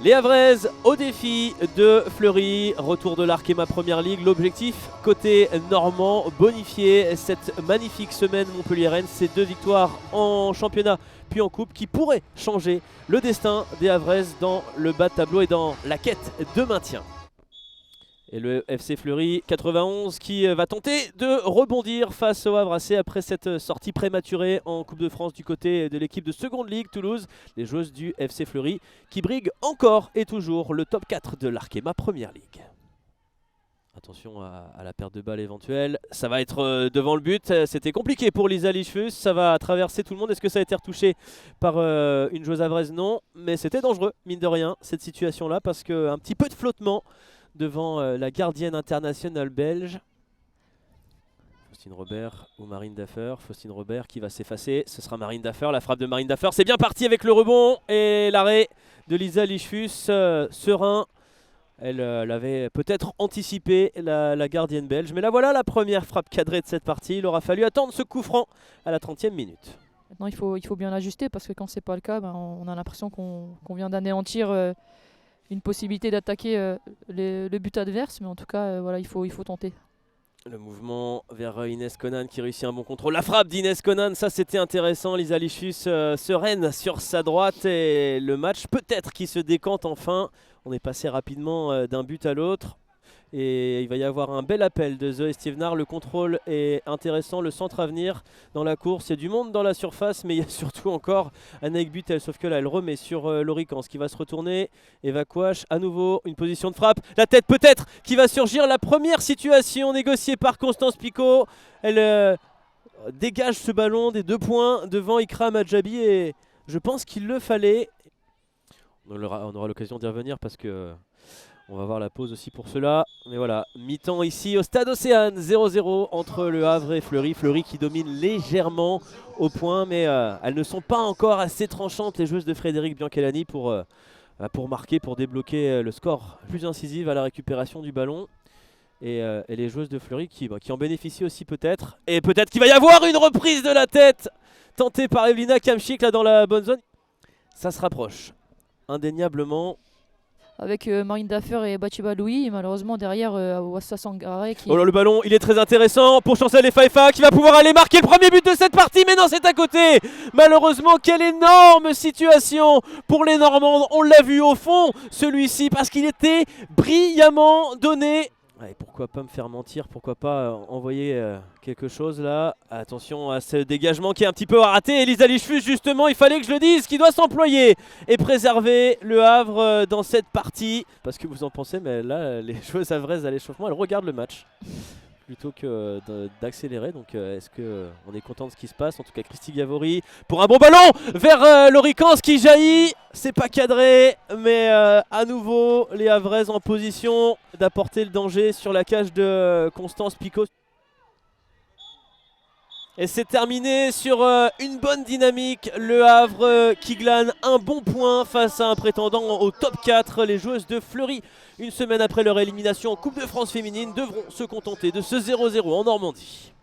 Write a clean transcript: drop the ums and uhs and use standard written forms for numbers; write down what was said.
Les Havraises au défi de Fleury, retour de l'Arkema Première Ligue. L'objectif côté normand, bonifier cette magnifique semaine montpelliéraine. Ces 2 victoires en championnat puis en coupe qui pourraient changer le destin des Havraises dans le bas de tableau et dans la quête de maintien. Et le FC Fleury 91 qui va tenter de rebondir face au Havre AC après cette sortie prématurée en Coupe de France du côté de l'équipe de Seconde Ligue Toulouse. Les joueuses du FC Fleury qui briguent encore et toujours le top 4 de l'Arkema Première Ligue. Attention à la perte de balle éventuelle. Ça va être devant le but. C'était compliqué pour Lisa Lichfus. Ça va traverser tout le monde. Est-ce que ça a été retouché par une joueuse havraise? Non. Mais c'était dangereux, mine de rien, cette situation-là, parce qu'un petit peu de flottement devant la gardienne internationale belge. Faustine Robert ou Marine Daffer. Faustine Robert qui va s'effacer. Ce sera Marine Daffer. La frappe de Marine Daffer. C'est bien parti avec le rebond et l'arrêt de Lisa Lichfus. Serein. Elle l'avait peut-être anticipé, la gardienne belge. Mais là voilà la première frappe cadrée de cette partie. Il aura fallu attendre ce coup franc à la 30e minute. Maintenant il faut bien l'ajuster parce que quand c'est pas le cas, on a l'impression qu'on vient d'anéantir une possibilité d'attaquer le but adverse. Mais en tout cas, voilà, il faut tenter. Le mouvement vers Inès Conan qui réussit un bon contrôle. La frappe d'Inès Conan, ça c'était intéressant. Lisa Lichfus sereine sur sa droite et le match peut-être qui se décante enfin. On est passé rapidement d'un but à l'autre. Et il va y avoir un bel appel de Zoé Stevenard. Le contrôle est intéressant, le centre à venir dans la course. Il y a du monde dans la surface, mais il y a surtout encore Anaïk Butel. Sauf que là, elle remet sur Loricans qui va se retourner. Eva Kouache, à nouveau, une position de frappe. La tête peut-être qui va surgir. La première situation négociée par Constance Picot. Elle dégage ce ballon des 2 points devant Ikram Adjabi. Et je pense qu'il le fallait. On aura l'occasion d'y revenir parce que on va voir la pause aussi pour cela. Mais voilà, mi-temps ici au Stade Océane, 0-0 entre Le Havre et Fleury. Fleury qui domine légèrement au point, mais elles ne sont pas encore assez tranchantes, les joueuses de Frédéric Bianchelani, pour marquer, pour débloquer le score plus incisif à la récupération du ballon. Et les joueuses de Fleury qui en bénéficient aussi peut-être. Et peut-être qu'il va y avoir une reprise de la tête tentée par Evelina Kamchik là dans la bonne zone. Ça se rapproche indéniablement. Avec Marine Daffer et Bachiba Louis, malheureusement derrière Wassa Sangare qui... Oh là, le ballon il est très intéressant pour Chancel Faifa qui va pouvoir aller marquer le premier but de cette partie, mais non, c'est à côté. Malheureusement, quelle énorme situation pour les Normandes. On l'a vu au fond celui-ci parce qu'il était brillamment donné. Ouais, pourquoi pas me faire mentir, pourquoi pas envoyer quelque chose là. Attention à ce dégagement qui est un petit peu raté. Elisa Lichfus, justement, il fallait que je le dise, qui doit s'employer et préserver le Havre dans cette partie. Parce que vous en pensez, mais là, les joueuses havraises à l'échauffement, elles regardent le match plutôt que d'accélérer. Donc est-ce qu'on est content de ce qui se passe? En tout cas, Christy Gavori pour un bon ballon vers Loricans qui jaillit. C'est pas cadré, mais à nouveau les Havraises en position d'apporter le danger sur la cage de Constance Picot. Et c'est terminé sur une bonne dynamique. Le Havre qui glane un bon point face à un prétendant au top 4. Les joueuses de Fleury, une semaine après leur élimination en Coupe de France féminine, devront se contenter de ce 0-0 en Normandie.